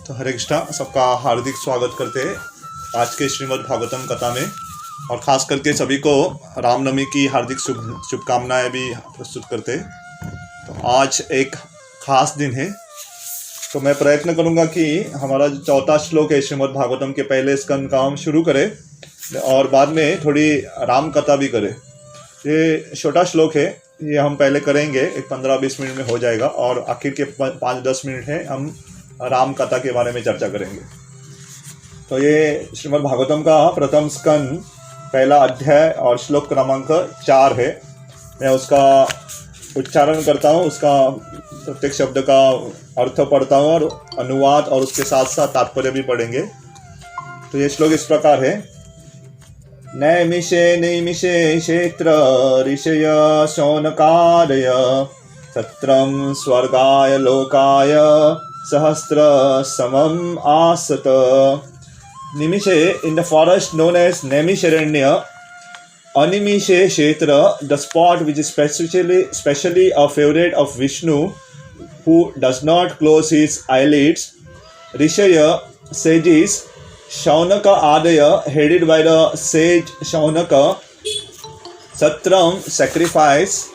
तो हरे कृष्णा, सबका हार्दिक स्वागत करते हैं आज के श्रीमद् भागवतम कथा में। और ख़ास करके सभी को रामनवमी की हार्दिक शुभकामनाएं भी प्रस्तुत करते हैं। तो आज एक ख़ास दिन है, तो मैं प्रयत्न करूंगा कि हमारा जो चौथा श्लोक है श्रीमद् भागवतम के पहले स्कंद का हम शुरू करें और बाद में थोड़ी राम कथा भी करें। ये छोटा श्लोक है, ये हम पहले करेंगे, एक 15-20 मिनट में हो जाएगा, और आखिर के 5-10 मिनट है हम राम कथा के बारे में चर्चा करेंगे। तो ये श्रीमद् भागवतम का प्रथम स्कंद पहला अध्याय और श्लोक क्रमांक 4 है। मैं उसका उच्चारण करता हूँ, उसका प्रत्येक शब्द का अर्थ पढ़ता हूँ और अनुवाद और उसके साथ साथ तात्पर्य भी पढ़ेंगे। तो ये श्लोक इस प्रकार है। नैमिषे नैमिषे क्षेत्र ऋषय शौनकादय सत्रं स्वर्गाय लोकाय सहस्र समम आसत। निमिषे in the forest known as Naimisharanya, Animishe Kshetra, the spot which is specially a favorite of Vishnu, who does not close his eyelids. Rishaya, sages, Shaunaka Adaya, headed by the sage Shaunaka. Satram, sacrifice.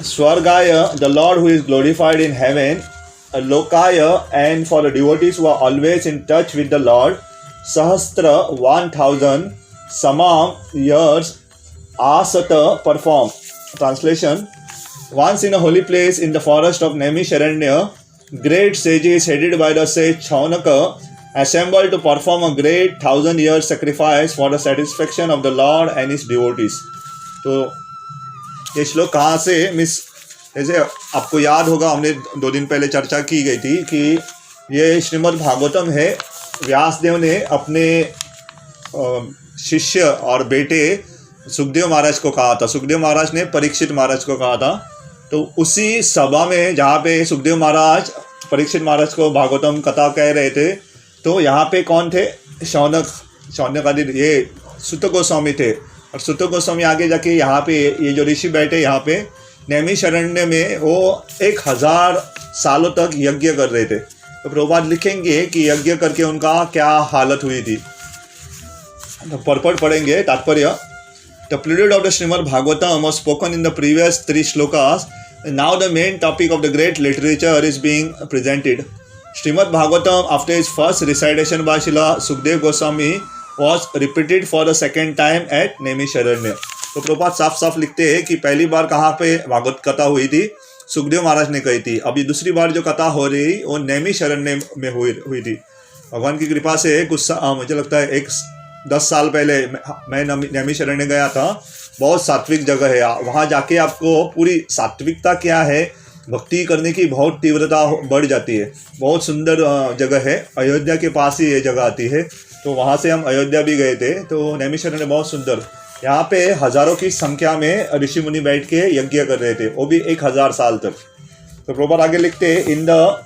Swargaya, the Lord who is glorified in heaven. Lokaya, and for the devotees who are always in touch with the Lord. Sahasra, 1000. Samam, years. Asata, perform. Translation: once in a holy place in the forest of Naimisharanya, great sages headed by the sage Shaunaka assembled to perform a great 1000-year sacrifice for the satisfaction of the Lord and his devotees. तो ये श्लोक कहाँ से जैसे आपको याद होगा, हमने 2 दिन पहले चर्चा की गई थी कि ये श्रीमद् भागवतम है। व्यासदेव ने अपने शिष्य और बेटे सुखदेव महाराज को कहा था, सुखदेव महाराज ने परीक्षित महाराज को कहा था। तो उसी सभा में जहाँ पे सुखदेव महाराज परीक्षित महाराज को भागवतम कथा कह रहे थे, तो यहाँ पे कौन थे? शौनक आदि, ये सुत गोस्वामी थे। और सुत गोस्वामी आगे जाके यहाँ पे ये जो ऋषि बैठे यहाँ पे नैमिषारण्य में, वो 1000 सालों तक यज्ञ कर रहे थे। तो प्रभुपाद लिखेंगे कि यज्ञ करके उनका क्या हालत हुई थी। तो परपट पढ़ेंगे तात्पर्य। The prelude of the Srimad Bhagavatam was spoken in the previous 3 shlokas. Now the main topic of the great literature is being presented. Srimad Bhagavatam, after its first recitation by Srila Sukdev Goswami, was repeated for the second time at Naimisharanya. तो प्रभुपाद साफ साफ लिखते हैं कि पहली बार कहाँ पे भागवत कथा हुई थी? सुखदेव महाराज ने कही थी। अभी दूसरी बार जो कथा हो रही वो नैमिषारण्य में हुई थी। भगवान की कृपा से कुछ मुझे लगता है 10 साल पहले मैं नैमिषारण्य गया था। बहुत सात्विक जगह है, वहाँ जाके आपको पूरी सात्विकता क्या है, भक्ति करने की बहुत तीव्रता बढ़ जाती है। बहुत सुंदर जगह है, अयोध्या के पास ही ये जगह आती है। तो वहाँ से हम अयोध्या भी गए थे। तो नैमिषारण्य बहुत सुंदर, यहाँ पे हजारों की संख्या में ऋषि मुनि बैठ के यज्ञ कर रहे थे, वो भी 1000 साल तक। तो प्रभुपाद आगे लिखते हैं, in the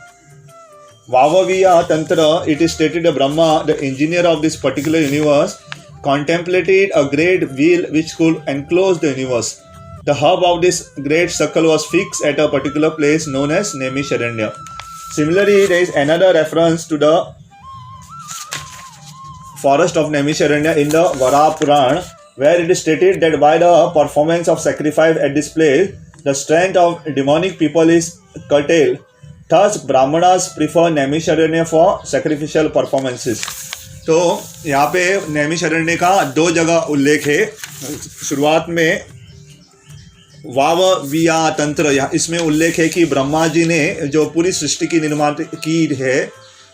Vavaviya Tantra, it is stated that Brahma, the engineer of this particular universe, contemplated a great wheel which could enclose the universe. The hub of this great circle was fixed at a particular place known as Naimisharanya. Similarly, there is another reference to the forest of Naimisharanya in the Varaha Purana, where it is stated that by the performance of sacrifice at this place, the strength of demonic people is curtailed. Thus, Brahmanas prefer Naimisharanya for sacrificial performances. तो यहाँ पे नैमिषारण्य का 2 जगह उल्लेख है। शुरुआत में वावविया तंत्र, इसमें उल्लेख है कि ब्रह्मा जी ने जो पूरी सृष्टि की निर्माण की है,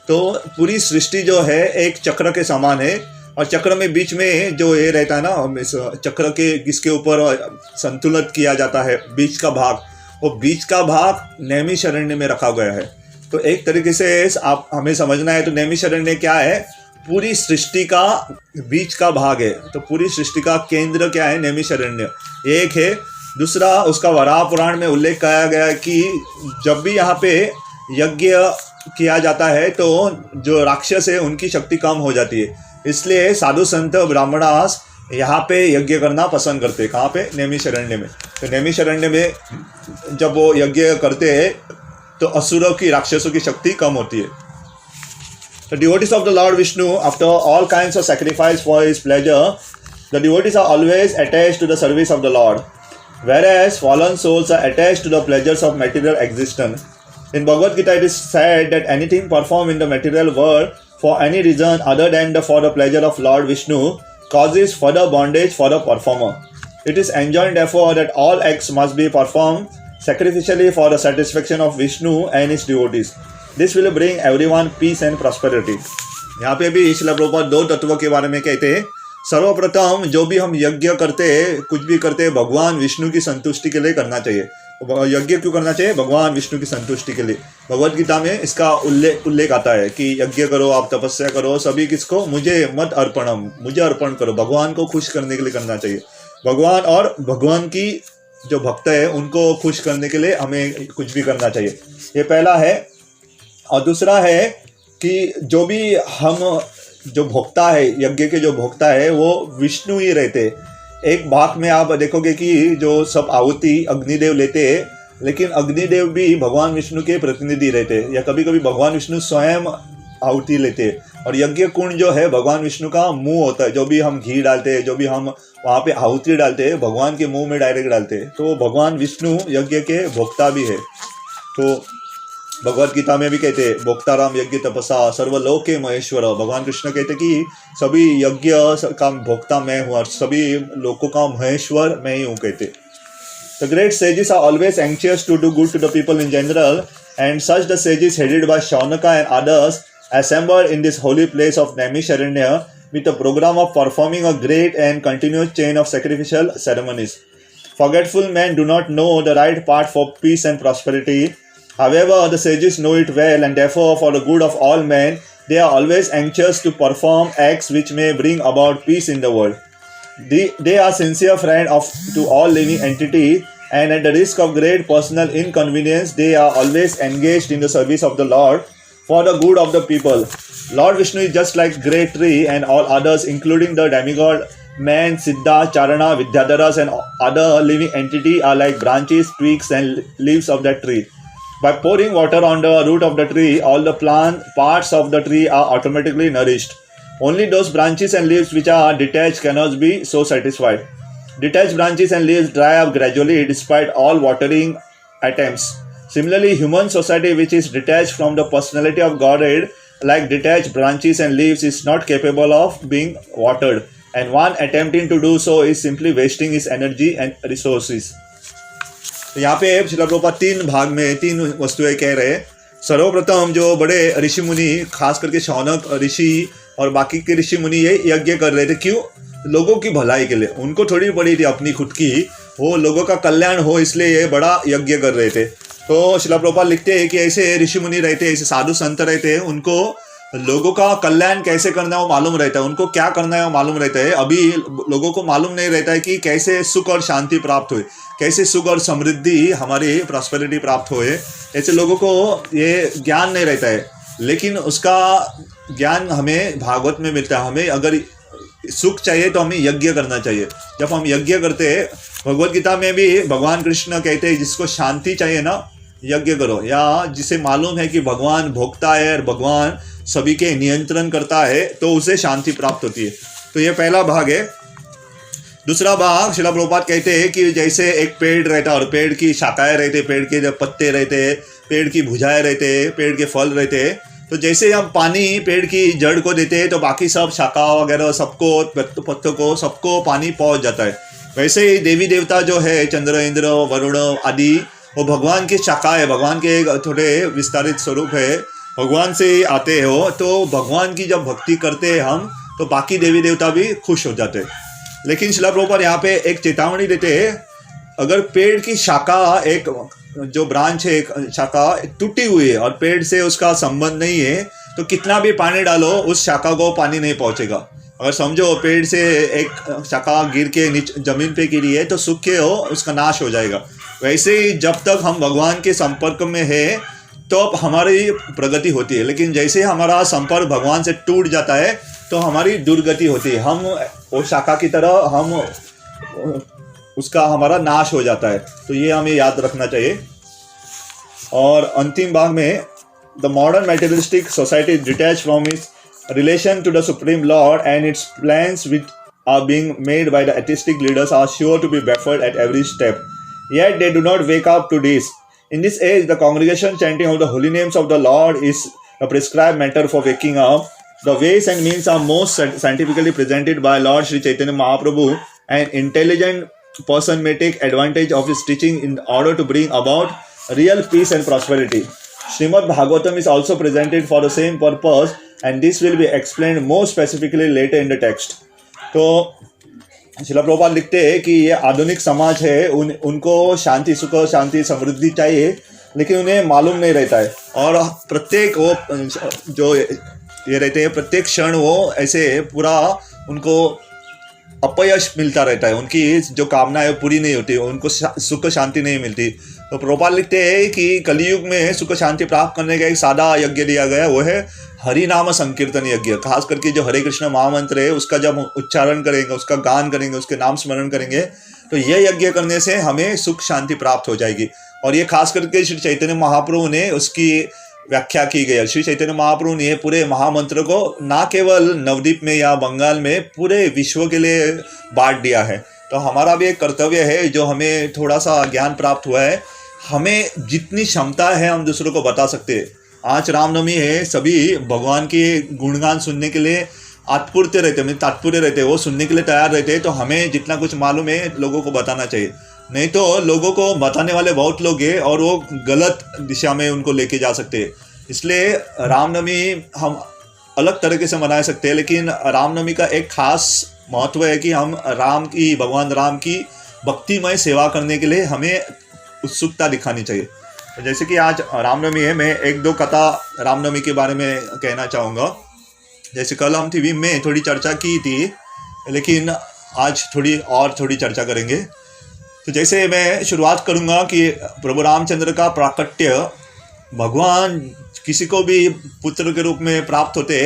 तो पूरी सृष्टि जो है एक चक्र के समान है। और चक्र में बीच में जो ये रहता है ना, इस चक्र के जिसके ऊपर संतुलित किया जाता है, बीच का भाग, वो बीच का भाग नैमिषारण्य में रखा गया है। तो एक तरीके से आप हमें समझना है तो नैमिषारण्य क्या है? पूरी सृष्टि का बीच का भाग है। तो पूरी सृष्टि का केंद्र क्या है? नैमिषारण्य एक है। दूसरा, उसका वराह पुराण में उल्लेख किया गया है कि जब भी यहाँ पे यज्ञ किया जाता है तो जो राक्षस है उनकी शक्ति कम हो जाती है। इसलिए साधु संत ब्राह्मणास यहाँ पे यज्ञ करना पसंद करते हैं। कहाँ पे? नैमिषारण्य में। तो नैमिषारण्य में जब वो यज्ञ करते हैं तो असुरों की, राक्षसों की शक्ति कम होती है. The devotees of the Lord Vishnu, after all kinds of sacrifice for his pleasure, the devotees are always attached to the service of the Lord, whereas fallen souls are attached to the pleasures of material existence. In Bhagavad Gita, it is said that anything performed in the material world for any reason other than for the pleasure of Lord Vishnu causes further bondage for the performer. It is enjoined therefore that all acts must be performed sacrificially for the satisfaction of Vishnu and his devotees. This will bring everyone peace and prosperity. यहाँ पे भी श्रील प्रभुपाद दो तत्वों के बारे में कहते हैं. सर्वप्रथम जो भी हम यज्ञ करते हैं, कुछ भी करते हैं, भगवान विष्णु की संतुष्टि के लिए करना चाहिए. यज्ञ क्यों करना चाहिए? भगवान विष्णु की संतुष्टि के लिए. भगवद गीता में इसका उल्लेख आता है कि यज्ञ करो, आप तपस्या करो, सभी किसको? मुझे मत अर्पणम, मुझे अर्पण करो. भगवान को खुश करने के लिए करना चाहिए. भगवान और भगवान की जो भक्त है उनको खुश करने के लिए हमें कुछ भी करना चाहिए. ये पहला है. और दूसरा है कि जो भी हम जो भोक्ता है, यज्ञ के जो भोक्ता है वो विष्णु ही रहते. एक भाग में आप देखोगे कि जो सब आहुति अग्निदेव लेते हैं, लेकिन अग्निदेव भी भगवान विष्णु के प्रतिनिधि रहते हैं, या कभी कभी भगवान विष्णु स्वयं आहुति लेते हैं. और यज्ञ कुंड जो है भगवान विष्णु का मुंह होता है. जो भी हम घी डालते हैं, जो भी हम वहाँ पे आहुति डालते हैं, भगवान के मुंह में डायरेक्ट डालते हैं. तो भगवान विष्णु यज्ञ के भोक्ता भी है. तो भगवद गीता में भी कहते हैं भोक्ताराम यज्ञ तपसा सर्वलोके महेश्वर. भगवान कृष्ण कहते कि सभी यज्ञ का भोक्ता मैं हूँ और सभी लोकों का महेश्वर मैं ही हूँ कहते. The great sages are always anxious to do good to the people in general, and such the sages headed by Shaunaka and others assembled in this holy place of Naimisharanya with a program of performing a great and continuous chain of sacrificial ceremonies. Forgetful men do not know the right path for peace and prosperity. However, the sages know it well, and therefore for the good of all men, they are always anxious to perform acts which may bring about peace in the world. They are sincere friends to all living entities, and at the risk of great personal inconvenience, they are always engaged in the service of the Lord for the good of the people. Lord Vishnu is just like great tree, and all others, including the demigod, man, Siddha, Charana, Vidyadharas, and other living entities are like branches, twigs, and leaves of that tree. By pouring water on the root of the tree, all the plant parts of the tree are automatically nourished. Only those branches and leaves which are detached cannot be so satisfied. Detached branches and leaves dry up gradually despite all watering attempts. Similarly, human society which is detached from the personality of Godhead, like detached branches and leaves, is not capable of being watered, and one attempting to do so is simply wasting his energy and resources. तो यहाँ पे श्रील प्रभुपाद तीन भाग में तीन वस्तुएं कह रहे हैं. सर्वप्रथम जो बड़े ऋषि मुनि, खास करके शौनक ऋषि और बाकी के ऋषि मुनि, ये यज्ञ कर रहे थे. क्यों? लोगों की भलाई के लिए. उनको थोड़ी पड़ी थी अपनी खुद की, वो लोगों का कल्याण हो इसलिए ये बड़ा यज्ञ कर रहे थे. तो श्रील प्रभुपाद लिखते हैं कि ऐसे ऋषि मुनि रहते हैं, ऐसे साधु संत रहते हैं, उनको लोगों का कल्याण कैसे करना है वो मालूम रहता है, उनको क्या करना है वो मालूम रहता है. अभी लोगों को मालूम नहीं रहता है कि कैसे सुख और शांति प्राप्त हुए, कैसे सुख और समृद्धि, हमारी प्रॉस्पेरिटी प्राप्त हुए. ऐसे लोगों को ये ज्ञान नहीं रहता है, लेकिन उसका ज्ञान हमें भागवत में मिलता है. हमें अगर सुख चाहिए तो हमें यज्ञ करना चाहिए. जब हम यज्ञ करते हैं, भगवद गीता में भी भगवान कृष्ण कहते हैं जिसको शांति चाहिए ना, यज्ञ करो. या जिसे मालूम है कि भगवान भोगता है और भगवान सभी के नियंत्रण करता है, तो उसे शांति प्राप्त होती है. तो ये पहला भाग है. दूसरा भाग श्रील प्रभुपाद कहते हैं कि जैसे एक पेड़ रहता है और पेड़ की शाखाएं रहते, पेड़ के पत्ते रहते, पेड़ की भुजाएं रहते, पेड़ के फल रहते. तो जैसे हम पानी पेड़ की जड़ को देते हैं तो बाकी सब शाखा वगैरह सबको, पत्तों को, सबको पानी पहुंच जाता है. वैसे ही देवी देवता जो है, चंद्र, इंद्र, वरुण आदि, वो भगवान की शाखा है, भगवान के थोड़े विस्तारित स्वरूप है, भगवान से आते हो. तो भगवान की जब भक्ति करते हैं हम, तो बाकी देवी देवता भी खुश हो जाते हैं. लेकिन श्रील प्रभुपाद यहाँ पे एक चेतावनी देते हैं, अगर पेड़ की शाखा, एक जो ब्रांच है, एक शाखा टूटी हुई है और पेड़ से उसका संबंध नहीं है, तो कितना भी पानी डालो उस शाखा को पानी नहीं पहुँचेगा. अगर समझो पेड़ से एक शाखा गिर के नीचे जमीन पे गिरी है तो सूखे हो, उसका नाश हो जाएगा. वैसे ही जब तक हम भगवान के संपर्क में है तो हमारी प्रगति होती है, लेकिन जैसे हमारा संपर्क भगवान से टूट जाता है तो हमारी दुर्गति होती है. हम वो शाखा की तरह हम उसका हमारा नाश हो जाता है. तो ये हमें याद रखना चाहिए. और अंतिम भाग में the modern materialistic society is detach from its relation to the Supreme Lord and its plans which are being made by the atheistic leaders are sure to be baffled at every step. Yet they do not wake up to this. In this age, the congregation chanting of the holy names of the Lord is a prescribed matter for waking up. The ways and means are most scientifically presented by Lord Sri Chaitanya Mahaprabhu. An intelligent person may take advantage of his teaching in order to bring about real peace and prosperity. Srimad Bhagavatam is also presented for the same purpose, and this will be explained more specifically later in the text. तो शिला प्रभुपाद लिखते हैं कि ये आधुनिक समाज है, उनको शांति, सुख, शांति, समृद्धि चाहिए, लेकिन उन्हें मालूम नहीं रहता है। और प्रत्येक वो जो ये रहते हैं, प्रत्येक क्षण वो ऐसे पूरा उनको अपयश मिलता रहता है, उनकी जो कामना है पूरी नहीं होती, उनको सुख शांति नहीं मिलती। तो प्रभुपाद लिखते हैं कि कलयुग में सुख शांति प्राप्त करने का एक सादा यज्ञ दिया गया, वो है हरि नाम संकीर्तन यज्ञ। खास करके जो हरे कृष्ण महामंत्र है उसका जब उच्चारण करेंगे, उसका गान करेंगे, उसके नाम स्मरण करेंगे, तो ये यज्ञ करने से हमें सुख शांति प्राप्त हो जाएगी। और ये खास करके श्री चैतन्य महाप्रभु ने उसकी व्याख्या की गई है। श्री चैतन्य महाप्रभु ने पूरे महामंत्र को ना केवल नवद्वीप में या बंगाल में, पूरे विश्व के लिए बांट दिया है। तो हमारा भी एक कर्तव्य है, जो हमें थोड़ा सा ज्ञान प्राप्त हुआ है, हमें जितनी क्षमता है हम दूसरों को बता सकते हैं। आज रामनवमी है, सभी भगवान के गुणगान सुनने के लिए आतुरते रहते हैं, तात्पर्य रहते हैं, वो सुनने के लिए तैयार रहते हैं। तो हमें जितना कुछ मालूम है लोगों को बताना चाहिए, नहीं तो लोगों को बताने वाले बहुत लोग हैं और वो गलत दिशा में उनको लेके जा सकते हैं। इसलिए रामनवमी हम अलग तरीके से मना सकते हैं, लेकिन रामनवमी का एक खास महत्व है कि हम भगवान राम की भक्तिमय सेवा करने के लिए हमें उत्सुकता दिखानी चाहिए। तो जैसे कि आज रामनवमी है, मैं एक दो कथा रामनवमी के बारे में कहना चाहूँगा। जैसे कल हम टीवी में थोड़ी चर्चा की थी, लेकिन आज थोड़ी चर्चा करेंगे। तो जैसे मैं शुरुआत करूँगा कि प्रभु रामचंद्र का प्राकट्य, भगवान किसी को भी पुत्र के रूप में प्राप्त होते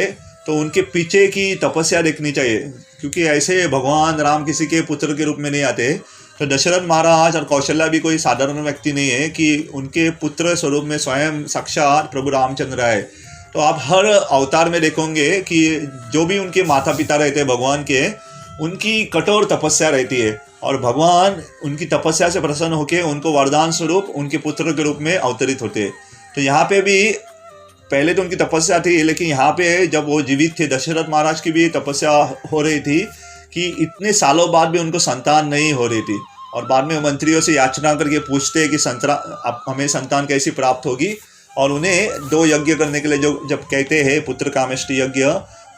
तो उनके पीछे की तपस्या देखनी चाहिए, क्योंकि ऐसे भगवान राम किसी के पुत्र के रूप में नहीं आते। तो दशरथ महाराज और कौशल्या भी कोई साधारण व्यक्ति नहीं है कि उनके पुत्र स्वरूप में स्वयं साक्षात प्रभु रामचंद्र आए। तो आप हर अवतार में देखोगे कि जो भी उनके माता पिता रहते हैं भगवान के, उनकी कठोर तपस्या रहती है और भगवान उनकी तपस्या से प्रसन्न होकर उनको वरदान स्वरूप उनके पुत्र के रूप में अवतरित होते हैं। तो यहाँ पे भी पहले तो उनकी तपस्या थी, लेकिन यहाँ पे जब वो जीवित थे, दशरथ महाराज की भी तपस्या हो रही थी कि इतने सालों बाद भी उनको संतान नहीं हो रही थी। और बाद में मंत्रियों से याचना करके पूछते हैं कि हमें संतान कैसी प्राप्त होगी, और उन्हें 2 यज्ञ करने के लिए जब कहते हैं पुत्र कामेष्टि यज्ञ,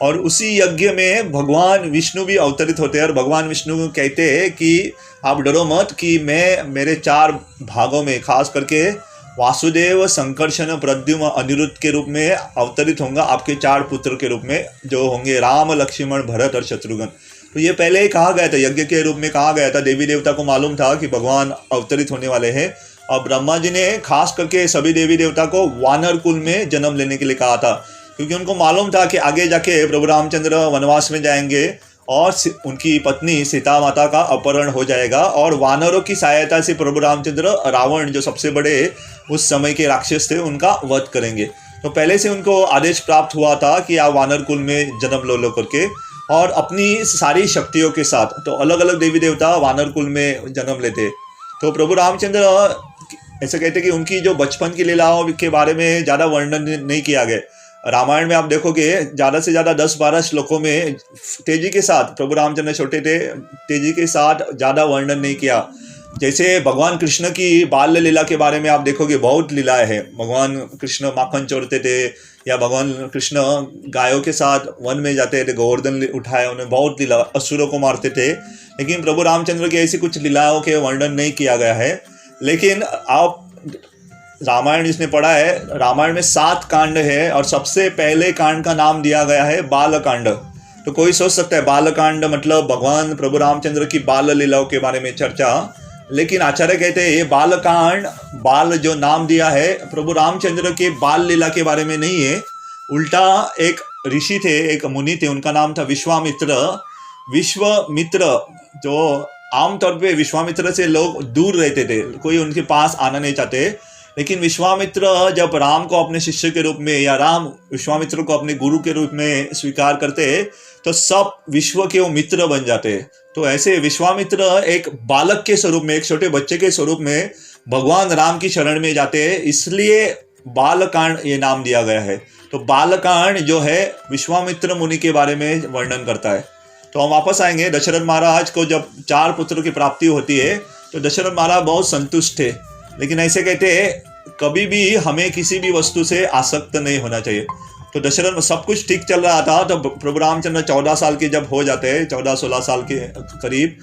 और उसी यज्ञ में भगवान विष्णु भी अवतरित होते हैं और भगवान विष्णु कहते हैं कि आप डरो मत कि मैं मेरे 4 भागों में, खास करके वासुदेव, संकर्षण, प्रद्युम्न, अनिरुद्ध के रूप में अवतरित होंगे, आपके 4 पुत्र के रूप में, जो होंगे राम, लक्ष्मण, भरत और शत्रुघ्न। तो ये पहले ही कहा गया था, यज्ञ के रूप में कहा गया था। देवी देवता को मालूम था कि भगवान अवतरित होने वाले हैं, और ब्रह्मा जी ने खास करके सभी देवी देवता को वानर कुल में जन्म लेने के लिए कहा था, क्योंकि उनको मालूम था कि आगे जाके प्रभु रामचंद्र वनवास में जाएंगे और उनकी पत्नी सीता माता का अपहरण हो जाएगा, और वानरों की सहायता से प्रभु रामचंद्र रावण, जो सबसे बड़े उस समय के राक्षस थे, उनका वध करेंगे। तो पहले से उनको आदेश प्राप्त हुआ था कि आप वानर कुल में जन्म लो करके, और अपनी सारी शक्तियों के साथ। तो अलग अलग देवी देवता वानर कुल में जन्म लेते। तो प्रभु रामचंद्र ऐसे कहते कि उनकी जो बचपन की लीलाओं के बारे में ज़्यादा वर्णन नहीं किया गया। रामायण में आप देखोगे ज़्यादा से ज़्यादा 10-12 श्लोकों में तेजी के साथ, प्रभु रामचंद्र छोटे थे, तेजी के साथ ज़्यादा वर्णन नहीं किया। जैसे भगवान कृष्ण की बाल्य लीला के बारे में आप देखोगे बहुत लीलाएं हैं। भगवान कृष्ण माखन चोरते थे, या भगवान कृष्ण गायों के साथ वन में जाते थे, गोवर्धन उठाए, उन्हें बहुत लीला, असुरों को मारते थे। लेकिन प्रभु रामचंद्र की ऐसी कुछ लीलाओं के वर्णन नहीं किया गया है। लेकिन आप रामायण जिसने पढ़ा है, रामायण में 7 कांड है, और सबसे पहले कांड का नाम दिया गया है बाल कांड। तो कोई सोच सकता है बाल कांड मतलब भगवान प्रभु रामचंद्र की बाल लीलाओं के बारे में चर्चा, लेकिन आचार्य कहते हैं ये बाल कांड, बाल जो नाम दिया है प्रभु रामचंद्र के बाल लीला के बारे में नहीं है। उल्टा एक ऋषि थे, एक मुनि थे, उनका नाम था विश्वामित्र। विश्वामित्र जो आमतौर पे विश्वामित्र से लोग दूर रहते थे, कोई उनके पास आना नहीं चाहते, लेकिन विश्वामित्र जब राम को अपने शिष्य के रूप में या राम विश्वामित्र को अपने गुरु के रूप में स्वीकार करते तो सब विश्व के वो मित्र बन जाते। तो ऐसे विश्वामित्र एक बालक के स्वरूप में, एक छोटे बच्चे के स्वरूप में भगवान राम की शरण में जाते हैं, इसलिए बालकांड ये नाम दिया गया है। तो बालकांड जो है विश्वामित्र मुनि के बारे में वर्णन करता है। तो हम वापस आएंगे। दशरथ महाराज को जब 4 पुत्रों की प्राप्ति होती है तो दशरथ महाराज बहुत संतुष्ट थे, लेकिन ऐसे कहते हैं कभी भी हमें किसी भी वस्तु से आसक्त नहीं होना चाहिए। तो दशरथ में सब कुछ ठीक चल रहा था, तो प्रभु रामचंद्र 14 साल के जब हो जाते हैं, 14-16 साल के करीब,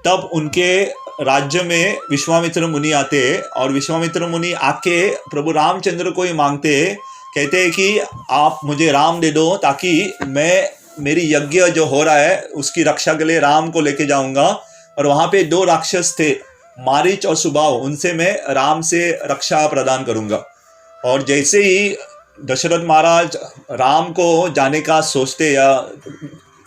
तब उनके राज्य में विश्वामित्र मुनि आते हैं और विश्वामित्र मुनि आके प्रभु रामचंद्र को ही मांगते हैं, कहते हैं कि आप मुझे राम दे दो ताकि मैं मेरी यज्ञ जो हो रहा है उसकी रक्षा के लिए राम को लेके जाऊंगा। और वहाँ पे 2 राक्षस थे, मारीच और सुबाव, उनसे मैं राम से रक्षा प्रदान करूंगा। और जैसे ही दशरथ महाराज राम को जाने का सोचते या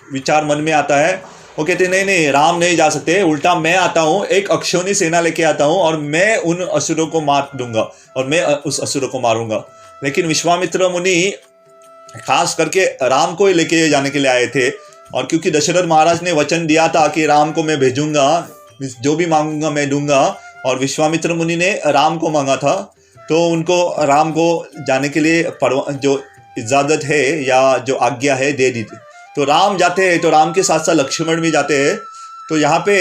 विचार मन में आता है, वो कहते नहीं नहीं राम नहीं जा सकते, उल्टा मैं आता हूँ, एक अक्षौणी सेना लेके आता हूँ और मैं उन असुरों को मार दूंगा और मैं उस असुरों को मारूंगा। लेकिन विश्वामित्र मुनि खास करके राम को ही लेके जाने के लिए आए थे, और क्योंकि दशरथ महाराज ने वचन दिया था कि राम को मैं भेजूंगा, जो भी मांगूंगा मैं दूंगा, और विश्वामित्र मुनि ने राम को मांगा था, तो उनको राम को जाने के लिए जो इजाज़त है या जो आज्ञा है दे दी थी। तो राम जाते हैं, तो राम के साथ साथ लक्ष्मण भी जाते हैं। तो यहाँ पे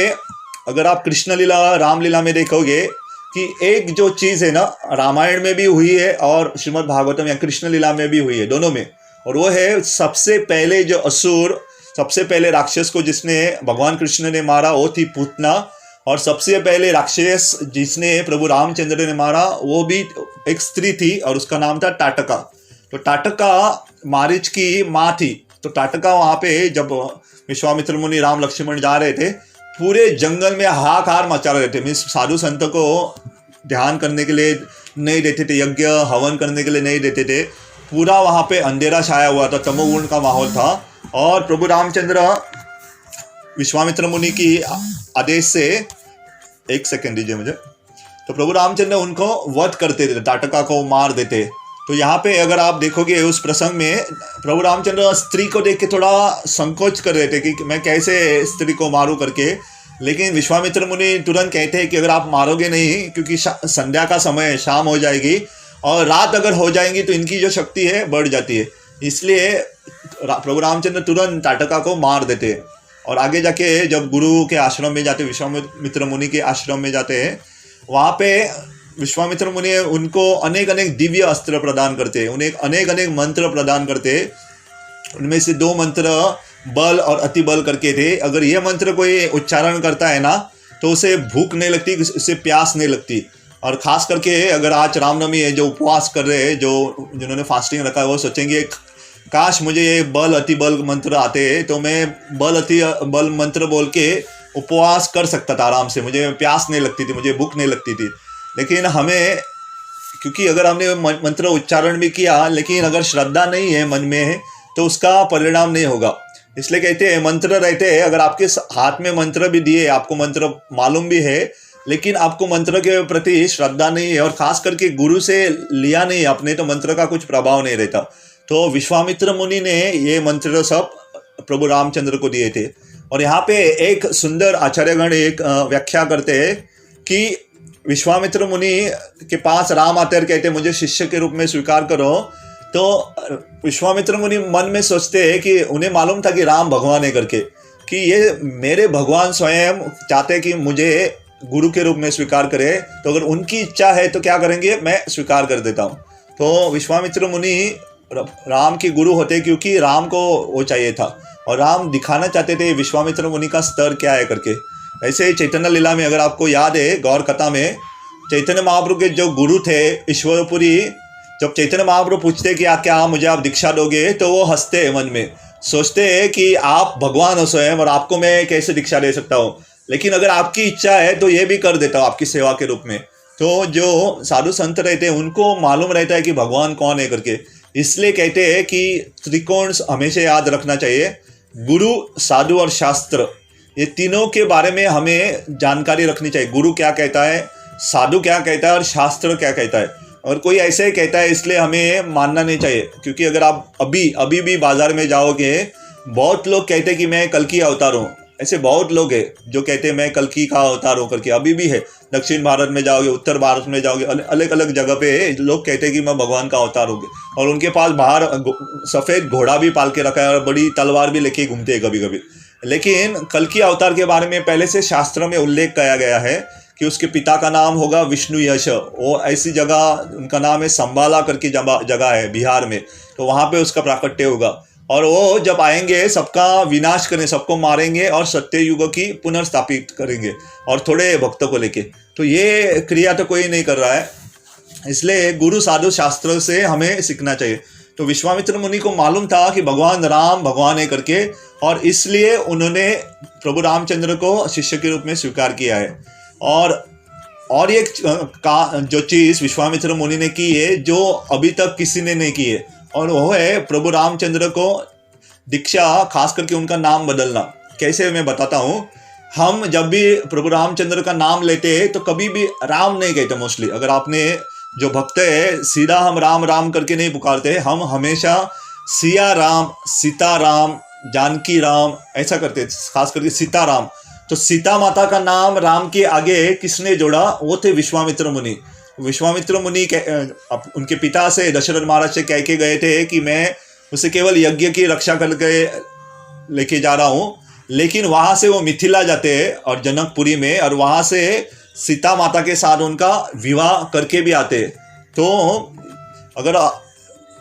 अगर आप कृष्ण लीला रामलीला में देखोगे कि एक जो चीज़ है ना, रामायण में भी हुई है और श्रीमद् भागवतम या कृष्ण लीला में भी हुई है, दोनों में, और वो है सबसे पहले जो असुर, सबसे पहले राक्षस को जिसने भगवान कृष्ण ने मारा वो थी पूतना, और सबसे पहले राक्षस जिसने प्रभु रामचंद्र ने मारा वो भी एक स्त्री थी और उसका नाम था टाटका। तो टाटका मारीच की माँ थी। तो टाटका वहाँ पे जब विश्वामित्र मुनि राम लक्ष्मण जा रहे थे, पूरे जंगल में हाहाकार मचा रहे थे। मीन्स साधु संत को ध्यान करने के लिए नहीं देते थे, यज्ञ हवन करने के लिए नहीं देते थे, पूरा वहाँ पे अंधेरा छाया हुआ था, तमोगुण का माहौल था। और प्रभु रामचंद्र विश्वामित्र मुनि की आदेश से, एक सेकंड दीजिए मुझे, तो प्रभु रामचंद्र उनको वध करते थे, टाटका को मार देते। तो यहाँ पे अगर आप देखोगे उस प्रसंग में प्रभु रामचंद्र स्त्री को देख के थोड़ा संकोच कर रहे थे कि मैं कैसे स्त्री को मारूं करके, लेकिन विश्वामित्र मुनि तुरंत कहते हैं कि अगर आप मारोगे नहीं, क्योंकि संध्या का समय, शाम हो जाएगी और रात अगर हो जाएंगी तो इनकी जो शक्ति है बढ़ जाती है, इसलिए प्रभु रामचंद्र तुरंत टाटका को मार देते हैं। और आगे जाके जब गुरु के आश्रम में जाते, विश्वामित्र मुनि के आश्रम में जाते हैं, वहाँ पे विश्वामित्र मुनि उनको अनेक अनेक दिव्य अस्त्र प्रदान करते हैं, उन्हें अनेक अनेक मंत्र प्रदान करते हैं। उनमें से 2 मंत्र बल और अति बल करके थे। अगर ये मंत्र कोई उच्चारण करता है ना तो उसे भूख नहीं लगती, उसे प्यास नहीं लगती। और ख़ास करके अगर आज रामनवमी है, जो उपवास कर रहे हैं, जो जिन्होंने फास्टिंग रखा है, वो सोचेंगे काश मुझे ये बल अति बल मंत्र आते तो मैं बल अति बल मंत्र बोल के उपवास कर सकता था आराम से, मुझे प्यास नहीं लगती थी, मुझे भूख नहीं लगती थी। लेकिन हमें, क्योंकि अगर हमने मंत्र उच्चारण भी किया लेकिन अगर श्रद्धा नहीं है मन में, तो उसका परिणाम नहीं होगा। इसलिए कहते हैं मंत्र रहते हैं, अगर आपके हाथ में मंत्र भी दिए, आपको मंत्र मालूम भी है, लेकिन आपको मंत्र के प्रति श्रद्धा नहीं है और ख़ास करके गुरु से लिया नहीं आपने, तो मंत्र का कुछ प्रभाव नहीं रहता। तो विश्वामित्र मुनि ने ये मंत्र सब प्रभु रामचंद्र को दिए थे। और यहाँ पे एक सुंदर आचार्यगण एक व्याख्या करते हैं कि विश्वामित्र मुनि के पास राम आते और कहते मुझे शिष्य के रूप में स्वीकार करो। तो विश्वामित्र मुनि मन में सोचते हैं कि उन्हें मालूम था कि राम भगवान है करके, कि ये मेरे भगवान स्वयं चाहते कि मुझे गुरु के रूप में स्वीकार करे, तो अगर उनकी इच्छा है तो क्या करेंगे, मैं स्वीकार कर देता हूँ। तो विश्वामित्र मुनि राम के गुरु होते क्योंकि राम को वो चाहिए था और राम दिखाना चाहते थे विश्वामित्र मुनि का स्तर क्या है करके। ऐसे ही चैतन्य लीला में अगर आपको याद है, गौर कथा में चैतन्य महाप्रभु के जो गुरु थे ईश्वरपुरी, जब चैतन्य महाप्रभु पूछते कि क्या मुझे आप दीक्षा दोगे, तो वो हंसते हैं, मन में सोचते हैं कि आप भगवान हो स्वयं और आपको मैं कैसे दीक्षा दे सकता हूँ, लेकिन अगर आपकी इच्छा है तो ये भी कर देता हूँ आपकी सेवा के रूप में। तो जो साधु संत रहते हैं उनको मालूम रहता है कि भगवान कौन है करके, इसलिए कहते हैं कि त्रिकोण हमेशा याद रखना चाहिए, गुरु, साधु और शास्त्र, ये तीनों के बारे में हमें जानकारी रखनी चाहिए। गुरु क्या कहता है, साधु क्या कहता है और शास्त्र क्या कहता है। और कोई ऐसे ही कहता है इसलिए हमें मानना नहीं चाहिए, क्योंकि अगर आप अभी भी बाजार में जाओगे, बहुत लोग कहते हैं कि मैं कल्कि अवतार हूँ। ऐसे बहुत लोग हैं जो कहते हैं मैं कल्कि का अवतार हूँ करके, अभी भी है। दक्षिण भारत में जाओगे, उत्तर भारत में जाओगे, अलग अलग जगह पे लोग कहते हैं कि मैं भगवान का अवतार हूँ, और उनके पास बाहर सफ़ेद घोड़ा भी पाल के रखा है और बड़ी तलवार भी लेके घूमते हैं कभी कभी। लेकिन कल्कि अवतार के बारे में पहले से शास्त्र में उल्लेख किया गया है कि उसके पिता का नाम होगा विष्णु यश। वो ऐसी जगह, उनका नाम है संबाला करके जगह है बिहार में, तो वहाँ पे उसका प्राकट्य होगा। और वो जब आएंगे सबका विनाश करने, सबको मारेंगे और सत्य युग की पुनर्स्थापित करेंगे, और थोड़े भक्तों को लेके। तो ये क्रिया तो कोई नहीं कर रहा है, इसलिए गुरु साधु शास्त्र से हमें सीखना चाहिए। तो विश्वामित्र मुनि को मालूम था कि भगवान राम भगवान है करके, और इसलिए उन्होंने प्रभु रामचंद्र को शिष्य के रूप में स्वीकार किया है। और एक जो चीज़ विश्वामित्र मुनि ने की है जो अभी तक किसी ने नहीं की है, और वो है प्रभु रामचंद्र को दीक्षा, खास करके उनका नाम बदलना। कैसे मैं बताता हूँ। हम जब भी प्रभु रामचंद्र का नाम लेते हैं तो कभी भी राम नहीं कहते मोस्टली। अगर आपने जो भक्त है सीधा हम राम राम करके नहीं पुकारते, हम हमेशा सिया राम, सीता राम, जानकी राम ऐसा करते, खास करके सीता राम। तो सीता माता का नाम राम के आगे किसने जोड़ा? वो थे विश्वामित्र मुनि। विश्वामित्र मुनि उनके पिता से, दशरथ महाराज से कह के गए थे कि मैं उसे केवल यज्ञ की रक्षा करके लेके जा रहा हूँ, लेकिन वहाँ से वो मिथिला जाते हैं और जनकपुरी में, और वहाँ से सीता माता के साथ उनका विवाह करके भी आते। तो अगर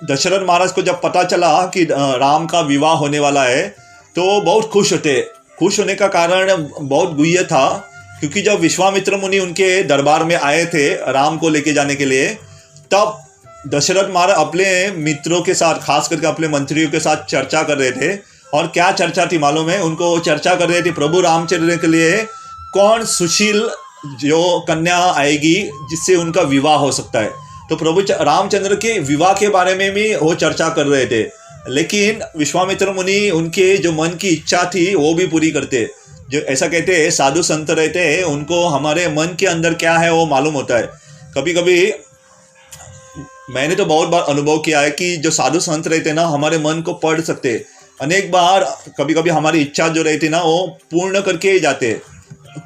दशरथ महाराज को जब पता चला कि राम का विवाह होने वाला है तो बहुत खुश होते। खुश होने का कारण बहुत गुह्य था, क्योंकि जब विश्वामित्र मुनि उनके दरबार में आए थे राम को लेके जाने के लिए, तब दशरथ महाराज अपने मित्रों के साथ, खास करके अपने मंत्रियों के साथ चर्चा कर रहे थे। और क्या चर्चा थी मालूम है? उनको चर्चा कर रहे थे प्रभु रामचंद्र के लिए कौन सुशील जो कन्या आएगी जिससे उनका विवाह हो सकता है। तो प्रभु रामचंद्र के विवाह के बारे में भी वो चर्चा कर रहे थे, लेकिन विश्वामित्र मुनि उनके जो मन की इच्छा थी वो भी पूरी करते। जो ऐसा कहते हैं साधु संत रहते हैं, उनको हमारे मन के अंदर क्या है वो मालूम होता है। कभी कभी मैंने तो बहुत बार अनुभव किया है कि जो साधु संत रहते ना, हमारे मन को पढ़ सकते। अनेक बार कभी कभी हमारी इच्छा जो रहती ना वो पूर्ण करके ही जाते।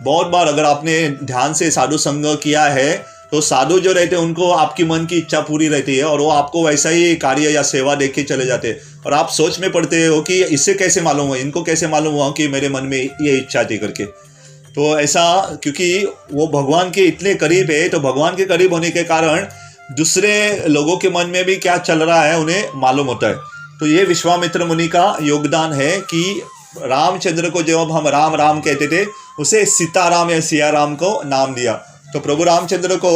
बहुत बार अगर आपने ध्यान से साधु संग किया है तो साधु जो रहते हैं उनको आपकी मन की इच्छा पूरी रहती है, और वो आपको वैसा ही कार्य या सेवा देख के चले जाते। और आप सोच में पड़ते हो कि इससे कैसे मालूम हुआ, इनको कैसे मालूम हुआ कि मेरे मन में ये इच्छा थी करके। तो ऐसा, क्योंकि वो भगवान के इतने करीब है, तो भगवान के करीब होने के कारण दूसरे लोगों के मन में भी क्या चल रहा है उन्हें मालूम होता है। तो ये विश्वामित्र मुनि का योगदान है कि रामचंद्र को जब हम राम राम कहते थे, उसे सीताराम या सिया राम को नाम दिया। तो प्रभु रामचंद्र को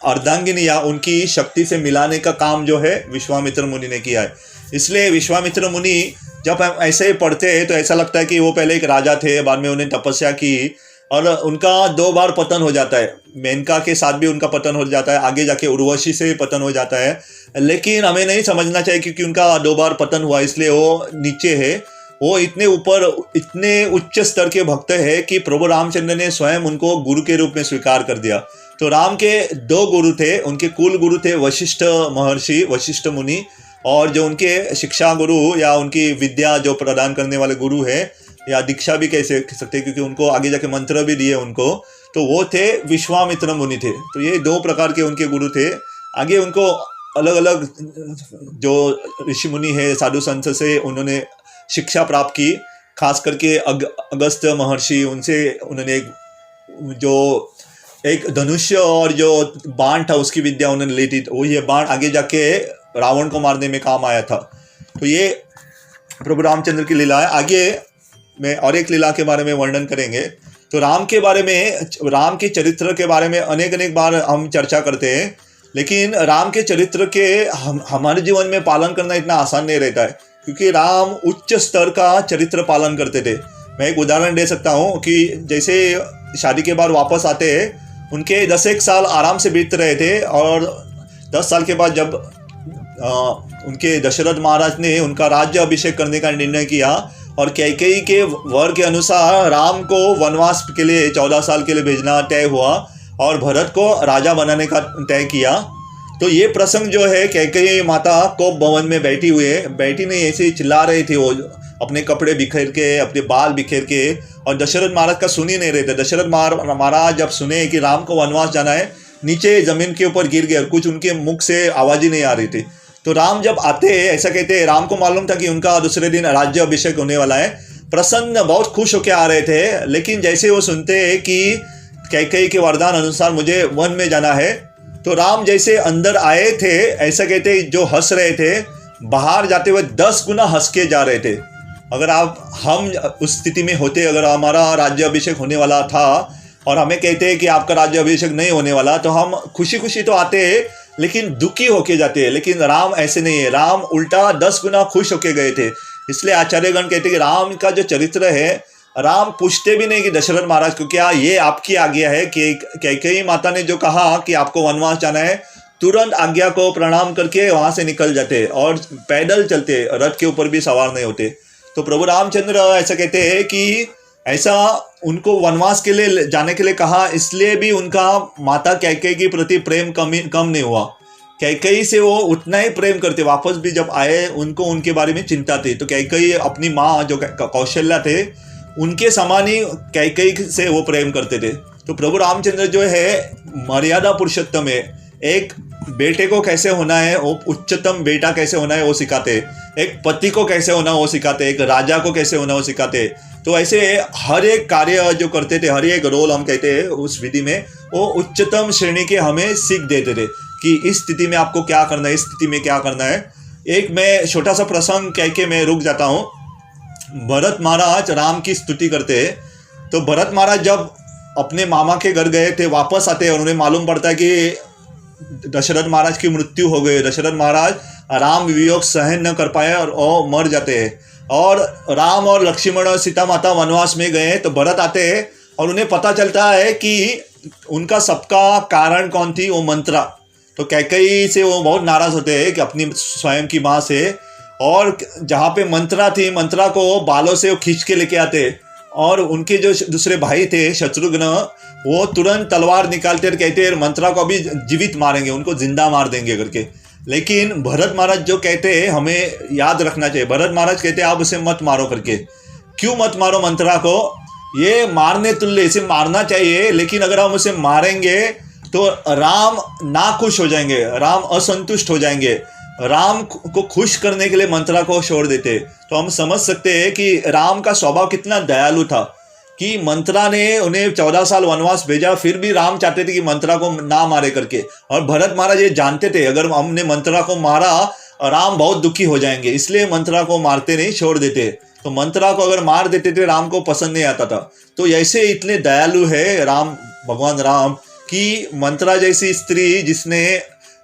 अर्धांगिनी या उनकी शक्ति से मिलाने का काम जो है विश्वामित्र मुनि ने किया है। इसलिए विश्वामित्र मुनि जब हम ऐसे ही पढ़ते हैं तो ऐसा लगता है कि वो पहले एक राजा थे, बाद में उन्हें तपस्या की, और उनका 2 बार पतन हो जाता है। मेनका के साथ भी उनका पतन हो जाता है, आगे जाके उर्वशी से भी पतन हो जाता है। लेकिन हमें नहीं समझना चाहिए क्योंकि उनका 2 बार पतन हुआ इसलिए वो नीचे है। वो इतने ऊपर, इतने उच्च स्तर के भक्त है कि प्रभु रामचंद्र ने स्वयं उनको गुरु के रूप में स्वीकार कर दिया। तो राम के 2 गुरु थे, उनके कुल गुरु थे वशिष्ठ महर्षि, वशिष्ठ मुनि, और जो उनके शिक्षा गुरु या उनकी विद्या जो प्रदान करने वाले गुरु है, या दीक्षा भी कह सकते क्योंकि उनको आगे जाके मंत्र भी दिए उनको, तो वो थे विश्वामित्र मुनि थे। तो ये 2 प्रकार के उनके गुरु थे। आगे उनको अलग अलग जो ऋषि मुनि है, साधु संत से उन्होंने शिक्षा प्राप्त की। खास करके अगस्त महर्षि, उनसे उन्होंने एक धनुष्य और जो बाण था उसकी विद्या उन्होंने ली थी। वो ये बाण आगे जाके रावण को मारने में काम आया था। तो ये प्रभु रामचंद्र की लीला है। आगे में और एक लीला के बारे में वर्णन करेंगे। तो राम के बारे में, राम के चरित्र के बारे में अनेक बार हम चर्चा करते हैं, लेकिन राम के चरित्र के हमारे जीवन में पालन करना इतना आसान नहीं रहता है, क्योंकि राम उच्च स्तर का चरित्र पालन करते थे। मैं एक उदाहरण दे सकता हूँ कि जैसे शादी के बाद वापस आते हैं, उनके 10 साल आराम से बीत रहे थे, और 10 साल के बाद जब उनके दशरथ महाराज ने उनका राज्य अभिषेक करने का निर्णय किया, और कैकेयी के वर के अनुसार राम को वनवास के लिए 14 साल के लिए भेजना तय हुआ, और भरत को राजा बनाने का तय किया। तो ये प्रसंग जो है कैकेयी माता कोप भवन में बैठी हुई है, बैठी नहीं ऐसे ही चिल्ला रही थी, वो अपने कपड़े बिखेर के, अपने बाल बिखेर के, और दशरथ महाराज का सुन ही नहीं रहे थे। दशरथ महाराज जब सुने कि राम को वनवास जाना है, नीचे जमीन के ऊपर गिर गए, कुछ उनके मुख से आवाज ही नहीं आ रही थी। तो राम जब आते, ऐसा कहते हैं, राम को मालूम था कि उनका दूसरे दिन राज्य अभिषेक होने वाला है, प्रसन्न बहुत खुश होकर आ रहे थे। लेकिन जैसे वो सुनते हैं कि कैकेयी के वरदान अनुसार मुझे वन में जाना है, तो राम जैसे अंदर आए थे, ऐसा कहते जो हंस रहे थे, बाहर जाते हुए 10 गुना हंस के जा रहे थे। अगर हम उस स्थिति में होते, अगर हमारा राज्य अभिषेक होने वाला था और हमें कहते हैं कि आपका राज्य अभिषेक नहीं होने वाला, तो हम खुशी खुशी तो आते हैं लेकिन दुखी होके जाते हैं। लेकिन राम ऐसे नहीं है, राम उल्टा 10 गुना खुश होके गए थे। इसलिए आचार्यगण कहते हैं कि राम का जो चरित्र है, राम पूछते भी नहीं कि दशरथ महाराज को क्या ये आपकी आज्ञा है, कि कैकेयी माता ने जो कहा कि आपको वनवास जाना है, तुरंत आज्ञा को प्रणाम करके वहां से निकल जाते और पैदल चलते, रथ के ऊपर भी सवार नहीं होते। तो प्रभु रामचंद्र ऐसा कहते हैं कि ऐसा उनको वनवास के लिए जाने के लिए कहा, इसलिए भी उनका माता कैकेयी के प्रति प्रेम कम नहीं हुआ। कैकेयी से वो उतना ही प्रेम करते, वापस भी जब आए उनको उनके बारे में चिंता थी। तो कैकेयी अपनी माँ जो कौशल्या थे, उनके समान ही कैकेयी से वो प्रेम करते थे। तो प्रभु रामचंद्र जो है मर्यादा पुरुषोत्तम है, एक बेटे को कैसे होना है, वो उच्चतम बेटा कैसे होना है वो सिखाते, एक पति को कैसे होना वो सिखाते, एक राजा को कैसे होना वो सिखाते। तो ऐसे हर एक कार्य जो करते थे, हर एक रोल हम कहते हैं उस विधि में, वो उच्चतम श्रेणी के हमें सीख देते थे कि इस स्थिति में आपको क्या करना है, इस स्थिति में क्या करना है। एक मैं छोटा सा प्रसंग कह के मैं रुक जाता हूँ। भरत महाराज राम की स्तुति करते हैं। तो भरत महाराज जब अपने मामा के घर गए थे, वापस आते हैं और उन्हें मालूम पड़ता है कि दशरथ महाराज की मृत्यु हो गई। दशरथ महाराज राम वियोग सहन न कर पाए और मर जाते हैं, और राम और लक्ष्मण और सीता माता वनवास में गए। तो भरत आते हैं और उन्हें पता चलता है कि उनका सबका कारण कौन थी, वो मंत्रा। तो कैकेयी से वो बहुत नाराज होते हैं कि अपनी स्वयं की माँ से, और जहाँ पे मंत्रा थी, मंत्रा को बालों से वो खींच के लेके आते, और उनके जो दूसरे भाई थे शत्रुघ्न, वो तुरंत तलवार निकालते और कहते हैं मंत्रा को अभी जीवित मारेंगे, उनको जिंदा मार देंगे करके। लेकिन भरत महाराज जो कहते हैं हमें याद रखना चाहिए, भरत महाराज कहते हैं आप उसे मत मारो करके। क्यों मत मारो मंत्रा को, ये मारने तुल्य, इसे मारना चाहिए, लेकिन अगर हम उसे मारेंगे तो राम नाखुश हो जाएंगे, राम असंतुष्ट हो जाएंगे। राम को खुश करने के लिए मंत्रा को छोड़ देते। तो हम समझ सकते हैं कि राम का स्वभाव कितना दयालु था कि मंत्रा ने उन्हें 14 साल वनवास भेजा, फिर भी राम चाहते थे कि मंत्रा को ना मारे करके। और भरत महाराज ये जानते थे अगर हमने मंत्रा को मारा राम बहुत दुखी हो जाएंगे, इसलिए मंत्रा को मारते नहीं, छोड़ देते। तो मंत्रा को अगर मार देते थे राम को पसंद नहीं आता था। तो ऐसे इतने दयालु है राम, भगवान राम, कि मंत्रा जैसी स्त्री जिसने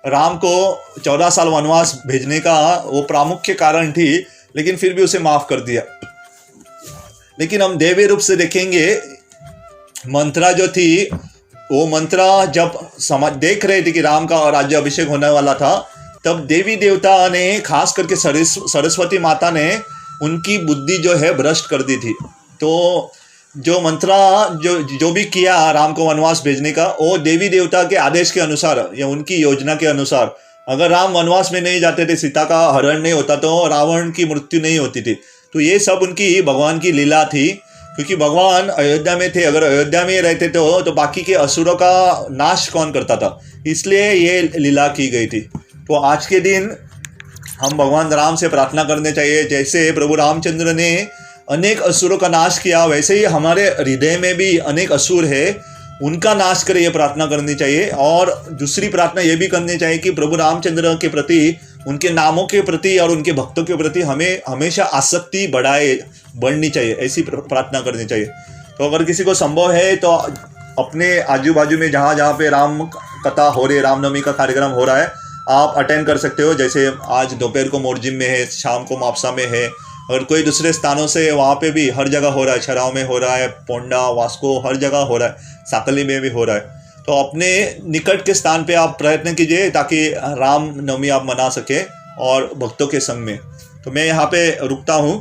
राम को 14 साल वनवास भेजने का वो प्रामुख्य कारण थी, लेकिन फिर भी उसे माफ कर दिया। लेकिन हम देवी रूप से देखेंगे, मंत्रा जो थी, वो मंत्रा जब देख रहे थे कि राम का राज्य अभिषेक होने वाला था, तब देवी देवता ने, खास करके सरस्वती माता ने उनकी बुद्धि जो है भ्रष्ट कर दी थी। तो जो मंत्रा जो भी किया राम को वनवास भेजने का, वो देवी देवता के आदेश के अनुसार या उनकी योजना के अनुसार। अगर राम वनवास में नहीं जाते थे, सीता का हरण नहीं होता, तो रावण की मृत्यु नहीं होती थी। तो ये सब उनकी भगवान की लीला थी, क्योंकि भगवान अयोध्या में थे। अगर अयोध्या में रहते तो बाकी के असुरों का नाश कौन करता था, इसलिए ये लीला की गई थी। तो आज के दिन हम भगवान राम से प्रार्थना करने चाहिए, जैसे प्रभु रामचंद्र ने अनेक असुरों का नाश किया, वैसे ही हमारे हृदय में भी अनेक असुर है, उनका नाश करे, ये प्रार्थना करनी चाहिए। और दूसरी प्रार्थना ये भी करनी चाहिए कि प्रभु रामचंद्र के प्रति, उनके नामों के प्रति और उनके भक्तों के प्रति हमें हमेशा आसक्ति बढ़नी चाहिए, ऐसी प्रार्थना करनी चाहिए। तो अगर किसी को संभव है तो अपने आजू बाजू में जहाँ जहाँ पे राम कथा हो रही है, रामनवमी का कार्यक्रम हो रहा है, आप अटेंड कर सकते हो। जैसे आज दोपहर को मोरजिम में है, शाम को मापसा में है, अगर कोई दूसरे स्थानों से वहाँ पे भी हर जगह हो रहा है, छराव में हो रहा है, पोंडा, वास्को, हर जगह हो रहा है, साकली में भी हो रहा है। तो अपने निकट के स्थान पे आप प्रयत्न कीजिए ताकि राम नवमी आप मना सकें और भक्तों के संग में। तो मैं यहाँ पे रुकता हूँ।